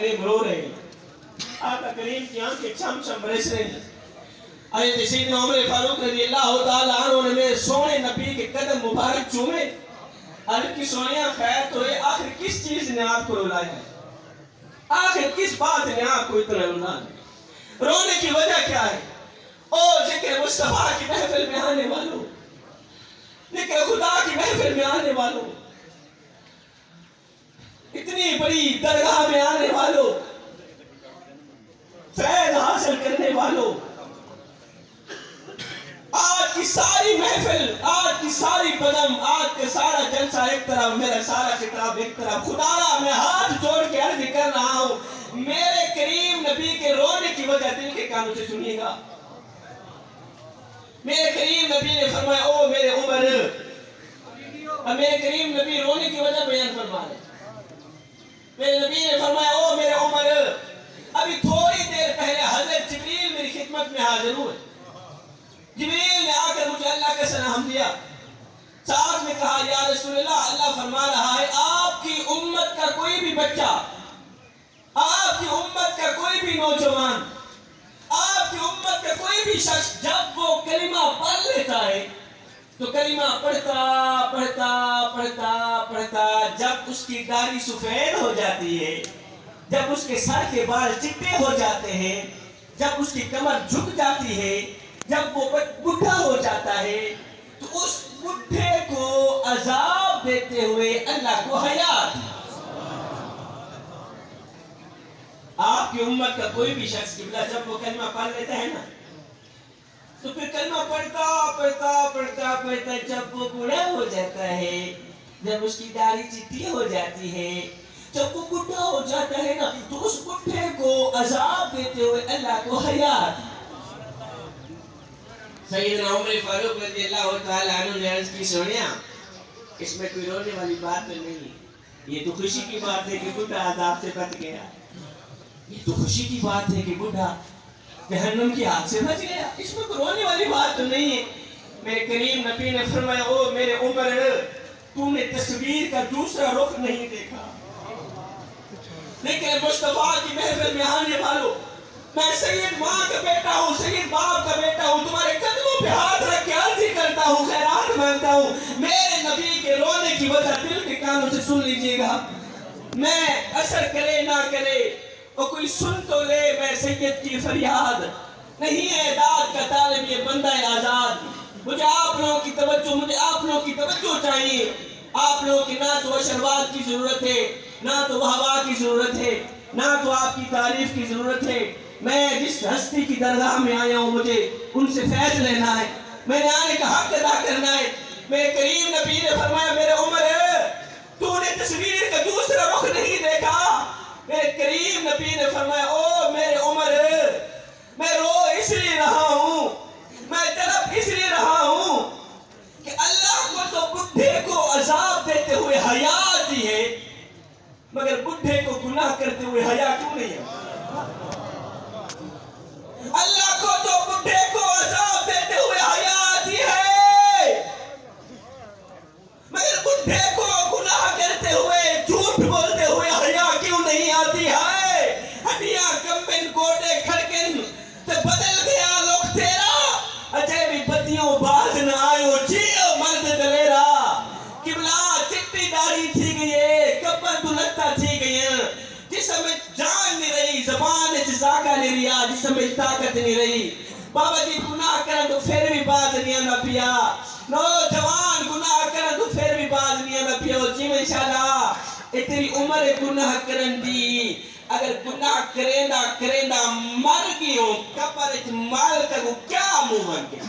کریم رو رہے ہیں, آقا کریم کی آنکھیں چھم چھم برس رہے ہیں. حضرت سیدنا عمر فاروق رضی اللہ تعالیٰ عنہ نے میرے سونے نبی کے قدم مبارک چومے. عرض کی سونیا خیر تو ہے, آخر کس چیز نے آپ کو رلایا ہے, آخر کس بات نے آپ کو اتنا رلایا ہے, رونے کی وجہ کیا ہے؟ او ذکر مصطفیٰ کی محفل میں آنے والوں, ذکر خدا کی محفل میں آنے والوں, اتنی بڑی درگاہ میں آنے والوں, فیض حاصل کرنے والوں, آج کی ساری محفل, آج کی ساری بزم, آج کا سارا جلسہ ایک طرف, میرا سارا کتاب ایک طرف, خدا میں ہاتھ جوڑ کے عرض کر رہا ہوں, میرے کریم نبی کے رونے کی وجہ دل کے کانوں سے سنیے گا. میرے کریم نبی نے فرمایا او میرے عمر, میرے کریم نبی رونے کی وجہ بیان فرما رہے. میرے نبی نے فرمایا او میرے عمر, ابھی تھوڑی دیر پہلے حضرت جبریل میری خدمت میں حاضر ہوئے. جبریل نے آ کر مجھے اللہ کا سلام دیا, ساتھ میں کہا یا رسول اللہ, اللہ فرما رہا ہے آپ کی امت کا کوئی بھی بچہ, آپ کی امت کا کوئی بھی نوجوان, آپ کی امت کا کوئی بھی شخص جب وہ کلمہ پڑھ لیتا ہے تو کلمہ پڑھتا پڑھتا پڑھتا پڑھتا جب اس کی داڑھی سفید ہو جاتی ہے, جب اس کے سر کے بال چٹے ہو جاتے ہیں, جب اس کی کمر جھک جاتی ہے, جب وہ بڈھا ہو جاتا ہے, تو اس بڈھے کو عذاب دیتے ہوئے اللہ کو حیات. آپ کی امت کا کوئی بھی شخص قبلہ جب وہ کلمہ پڑھ لیتا ہے نا, تو پھر کلمہ پڑھتا پڑھتا پڑھتا پڑھتا جب وہ بوڑھا ہو جاتا ہے, جب اس کی داڑھی چٹی ہو جاتی ہے, جب وہ بڈھا ہو جاتا ہے نا, تو اس بڈھے کو عذاب دیتے ہوئے اللہ کو حیات. سیدنا عمر فاروق رضی اللہ تعالیٰ عنہ نے عرض کی سونیا, اس میں کوئی رونے والی بات نہیں, یہ تو خوشی کی بات ہے کہ بڈھا عذاب سے بچ گیا, یہ تو خوشی کی بات ہے کہ بڈھا جہنم کی آگ سے بچ گیا, اس میں کوئی رونے والی بات تو نہیں ہے. میرے کریم نبی نے فرمایا او میرے عمر, تو نے تصویر کا دوسرا رخ نہیں دیکھا, لیکن مصطفیٰ کی محفل میں آنے والوں, میں سید ماں کا بیٹا ہوں, سید باپ کا بیٹا ہوں, تمہارے قدموں پہ ہاتھ رکھ کے عرض کرتا ہوں, خیرات مانگتا ہوں, میرے نبی کے رونے کی وجہ دل کے کانوں سے سن لیجئے گا. میں اثر کرے نہ کرے اور کوئی سن تو لے, میں سید کی فریاد نہیں ہے داد کا طالب یہ بندہ آزاد. مجھے آپ لوگوں کی توجہ, مجھے آپ لوگوں کی توجہ چاہیے. آپ لوگوں کی نہ تو اشروات کی ضرورت ہے, نہ تو وہوا کی ضرورت ہے, نہ تو آپ کی تعریف کی ضرورت ہے. میں جس ہستی کی درگاہ میں آیا ہوں مجھے ان سے فیض لینا ہے, میں نے آنے کا حق ادا کرنا ہے. میرے کریم نبی نے فرمایا میرے عمر, تو نے تصویر کا دوسرا رخ نہیں دیکھا. میرے کریم نبی نے فرمایا او میرے عمر, میں رو اس لیے رہا ہوں, میں تڑپ اس لیے رہا ہوں کہ اللہ کو تو بڈھے کو عذاب دیتے ہوئے حیات دی ہے, مگر بڈھے کو گناہ کرتے ہوئے حیا کیوں نہیں ہے؟ اللہ کو تو بڈھے کو عذاب دیتے ہوئے حیات دی ہے, مگر بڈھے کو گناہ کرتے ہوئے, جھوٹ بولتے ہوئے حیا کیوں نہیں آتی ہے؟ ہڈیاں کمبن کوٹے کھڑکن تو بدل گیا لوگ تیرا, اجے بھی بتیوں باز نہ آئیو جیو مرد دلیرا. قبلہ چٹی داڑھی تھی گئی ہے, کپر دلتا تھی گئی ہے, جسم میں جان نہیں رہی, زبان جزاکہ نہیں رہا, جسم میں طاقت نہیں رہی. بابا جی گناہ کرن تو پھر بھی باز نہیں آنا پیا, نوجوان گناہ کرن تو پھر بھی باز نہیں آنا پیا. جی میں انشاءاللہ اتنی عمر گناہ کرن دی, اگر گناہ کریندہ کریندہ مر گئی ہوں, کپر مال کا کیا منہ بن گیا.